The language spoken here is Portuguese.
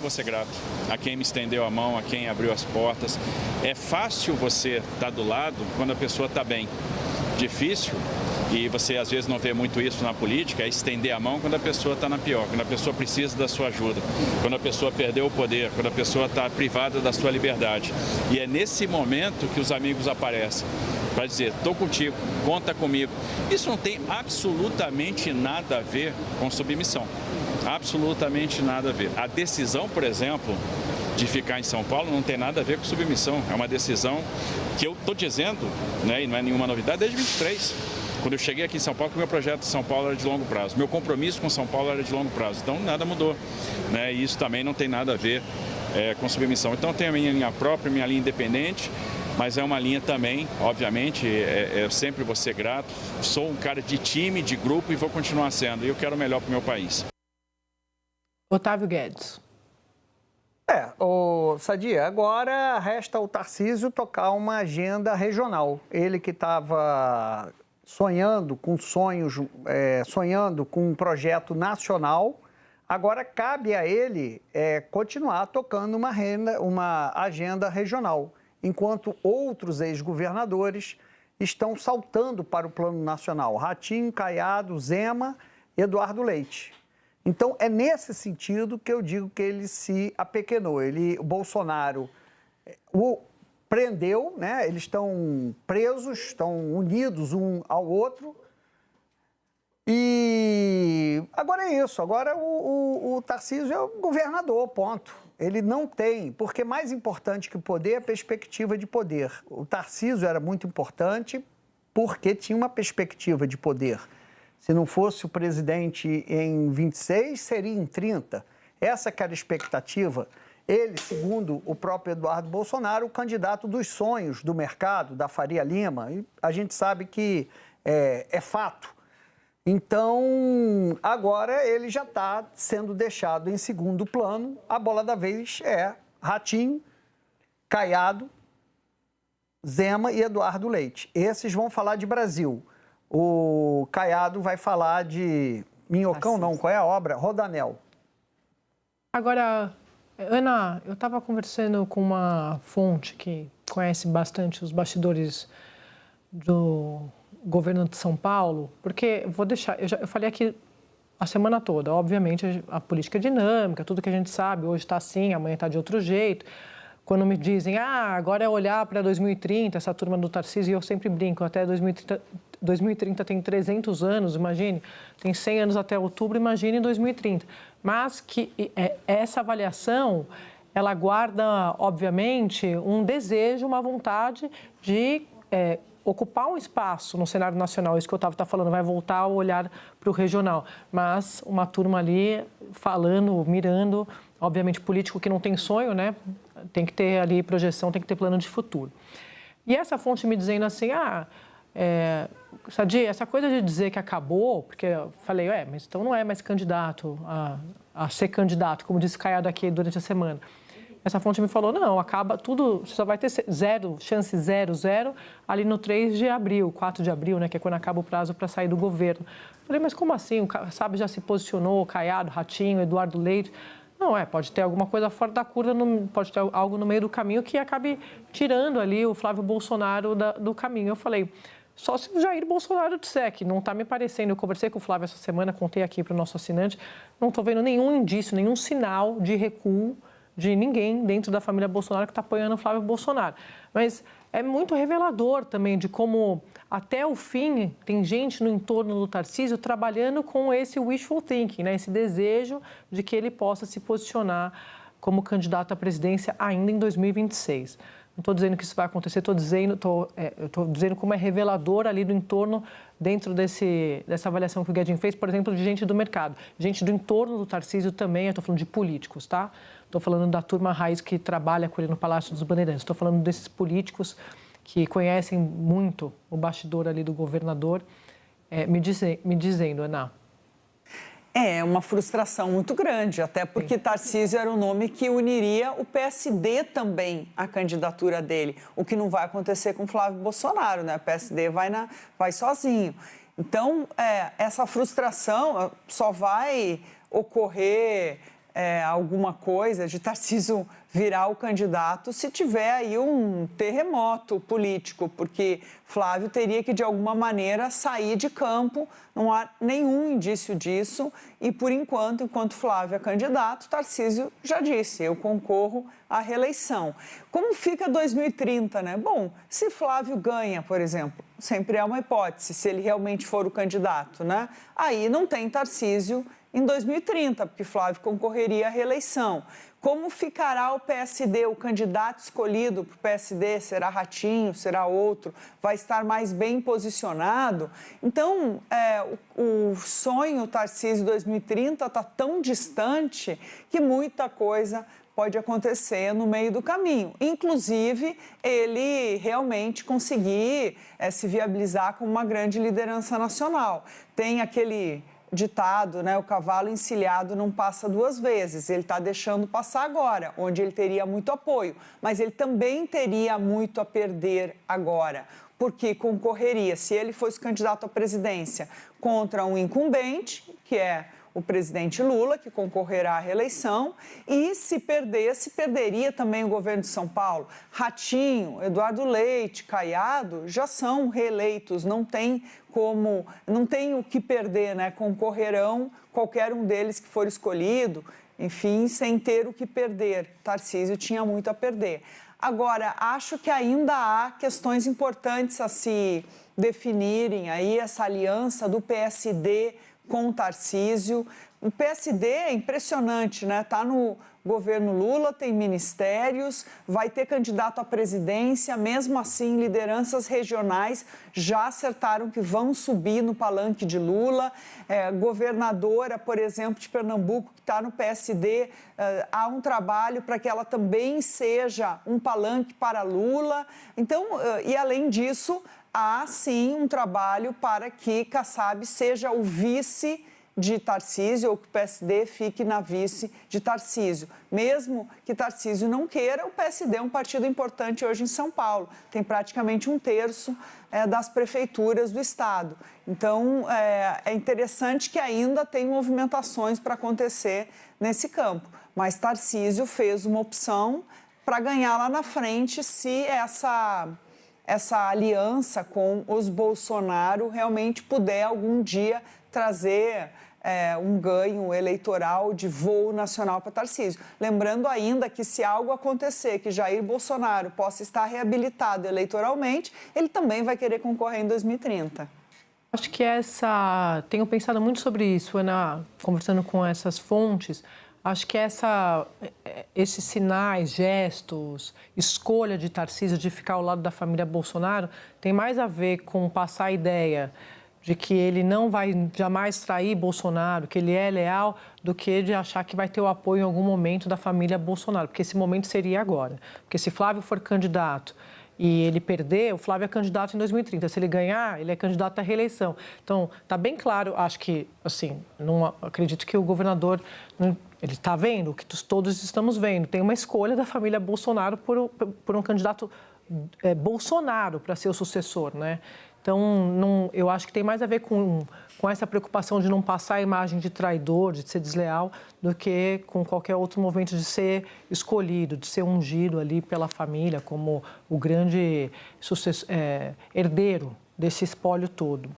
vou ser grato a quem me estendeu a mão, a quem abriu as portas. É fácil você estar do lado quando a pessoa está bem. Difícil, e você às vezes não vê muito isso na política, é estender a mão quando a pessoa está na pior, quando a pessoa precisa da sua ajuda, quando a pessoa perdeu o poder, quando a pessoa está privada da sua liberdade. E é nesse momento que os amigos aparecem para dizer, estou contigo, conta comigo. Isso não tem absolutamente nada a ver com submissão, absolutamente nada a ver. A decisão, por exemplo, de ficar em São Paulo não tem nada a ver com submissão, é uma decisão que eu estou dizendo, né, e não é nenhuma novidade, desde 23. Quando eu cheguei aqui em São Paulo, que o meu projeto de São Paulo era de longo prazo. Meu compromisso com São Paulo era de longo prazo. Então, nada mudou, né? E isso também não tem nada a ver com submissão. Então, eu tenho a minha linha própria, minha linha independente, mas é uma linha também, obviamente, eu sempre vou ser grato. Sou um cara de time, de grupo e vou continuar sendo. E eu quero o melhor para o meu país. Otávio Guedes. Sadia, agora resta o Tarcísio tocar uma agenda regional. Ele que estava sonhando com um projeto nacional, agora cabe a ele continuar tocando uma agenda regional, enquanto outros ex-governadores estão saltando para o plano nacional. Ratinho, Caiado, Zema, Eduardo Leite. Então, é nesse sentido que eu digo que ele se apequenou. O Bolsonaro o prendeu, né? Eles estão presos, estão unidos um ao outro. E agora é isso. Agora o Tarcísio é o governador, ponto. Ele não tem, porque mais importante que o poder é a perspectiva de poder. O Tarcísio era muito importante porque tinha uma perspectiva de poder. Se não fosse o presidente em 26, seria em 30. Essa que era a expectativa. Ele, segundo o próprio Eduardo Bolsonaro, o candidato dos sonhos do mercado, da Faria Lima. E a gente sabe que é fato. Então, agora ele já está sendo deixado em segundo plano. A bola da vez é Ratinho, Caiado, Zema e Eduardo Leite. Esses vão falar de Brasil. O Caiado vai falar de Minhocão, não, qual é a obra? Rodanel. Agora, Ana, eu estava conversando com uma fonte que conhece bastante os bastidores do governo de São Paulo, porque eu falei aqui a semana toda, obviamente a política é dinâmica, tudo que a gente sabe, hoje está assim, amanhã está de outro jeito. Quando me dizem, agora é olhar para 2030, essa turma do Tarcísio, e eu sempre brinco, até 2030 tem 300 anos, imagine, tem 100 anos até outubro, imagine em 2030. Mas que essa avaliação, ela guarda, obviamente, um desejo, uma vontade de ocupar um espaço no cenário nacional. Isso que o Otávio está falando, vai voltar a olhar para o regional. Mas uma turma ali falando, mirando, obviamente político que não tem sonho, né? Tem que ter ali projeção, tem que ter plano de futuro. E essa fonte me dizendo assim, Sadia, essa coisa de dizer que acabou, porque eu falei, mas então não é mais candidato a ser candidato, como disse Caiado aqui durante a semana. Essa fonte me falou, não, acaba tudo, você só vai ter chance 0 ali no 3 de abril, 4 de abril, né, que é quando acaba o prazo para sair do governo. Falei, mas como assim? O Sabe já se posicionou, Caiado, Ratinho, Eduardo Leite. Não, pode ter alguma coisa fora da curva, pode ter algo no meio do caminho que acabe tirando ali o Flávio Bolsonaro do caminho. Eu falei, só se o Jair Bolsonaro disser que não está me parecendo. Eu conversei com o Flávio essa semana, contei aqui para o nosso assinante, não estou vendo nenhum indício, nenhum sinal de recuo de ninguém dentro da família Bolsonaro que está apoiando o Flávio Bolsonaro. Mas é muito revelador também de como, até o fim, tem gente no entorno do Tarcísio trabalhando com esse wishful thinking, né? Esse desejo de que ele possa se posicionar como candidato à presidência ainda em 2026. Não estou dizendo que isso vai acontecer, estou dizendo como é revelador ali do entorno, dentro dessa avaliação que o Guedin fez, por exemplo, de gente do mercado. Gente do entorno do Tarcísio também, eu estou falando de políticos, tá? Estou falando da turma raiz que trabalha com ele no Palácio dos Bandeirantes. Estou falando desses políticos que conhecem muito o bastidor ali do governador, me dizendo, Ana. É uma frustração muito grande, até porque Tarcísio era um nome que uniria o PSD também à candidatura dele, o que não vai acontecer com Flávio Bolsonaro, né? O PSD vai sozinho. Então, essa frustração só vai ocorrer alguma coisa de Tarcísio virar o candidato se tiver aí um terremoto político, porque Flávio teria que, de alguma maneira, sair de campo, não há nenhum indício disso, e, por enquanto Flávio é candidato, Tarcísio já disse, eu concorro à reeleição. Como fica 2030, né? Bom, se Flávio ganha, por exemplo, sempre é uma hipótese, se ele realmente for o candidato, né? Aí não tem Tarcísio em 2030, porque Flávio concorreria à reeleição. Como ficará o PSD, o candidato escolhido para o PSD? Será Ratinho, será outro? Vai estar mais bem posicionado? Então, o sonho Tarcísio 2030 está tão distante que muita coisa pode acontecer no meio do caminho. Inclusive, ele realmente conseguir se viabilizar como uma grande liderança nacional. Tem aquele ditado, né? O cavalo encilhado não passa duas vezes. Ele está deixando passar agora, onde ele teria muito apoio. Mas ele também teria muito a perder agora, porque concorreria, se ele fosse candidato à presidência, contra um incumbente, que é o presidente Lula, que concorrerá à reeleição, e se perdesse, perderia também o governo de São Paulo. Ratinho, Eduardo Leite, Caiado já são reeleitos, não tem o que perder, né? Concorrerão qualquer um deles que for escolhido, enfim, sem ter o que perder. Tarcísio tinha muito a perder. Agora, acho que ainda há questões importantes a se definirem, aí essa aliança do PSD com o Tarcísio. O PSD é impressionante, né? Está no governo Lula, tem ministérios, vai ter candidato à presidência, mesmo assim lideranças regionais já acertaram que vão subir no palanque de Lula. Governadora, por exemplo, de Pernambuco, que está no PSD, há um trabalho para que ela também seja um palanque para Lula. Então, e além disso, há sim um trabalho para que Kassab seja o vice de Tarcísio, ou que o PSD fique na vice de Tarcísio. Mesmo que Tarcísio não queira, o PSD é um partido importante hoje em São Paulo. Tem praticamente 1/3 das prefeituras do estado. Então, é interessante que ainda tem movimentações para acontecer nesse campo. Mas Tarcísio fez uma opção para ganhar lá na frente se essa aliança com os Bolsonaro realmente puder algum dia trazer um ganho eleitoral de voo nacional para Tarcísio. Lembrando ainda que se algo acontecer, que Jair Bolsonaro possa estar reabilitado eleitoralmente, ele também vai querer concorrer em 2030. Acho que tenho pensado muito sobre isso, Ana, conversando com essas fontes. Acho que esses sinais, gestos, escolha de Tarcísio de ficar ao lado da família Bolsonaro tem mais a ver com passar a ideia de que ele não vai jamais trair Bolsonaro, que ele é leal, do que de achar que vai ter o apoio em algum momento da família Bolsonaro, porque esse momento seria agora. Porque se Flávio for candidato e ele perder, o Flávio é candidato em 2030. Se ele ganhar, ele é candidato à reeleição. Então, está bem claro, acho que, assim, não acredito que o governador... Ele está vendo o que todos estamos vendo. Tem uma escolha da família Bolsonaro por um candidato Bolsonaro para ser o sucessor, né? Então, eu acho que tem mais a ver com essa preocupação de não passar a imagem de traidor, de ser desleal, do que com qualquer outro movimento de ser escolhido, de ser ungido ali pela família como o grande herdeiro desse espólio todo.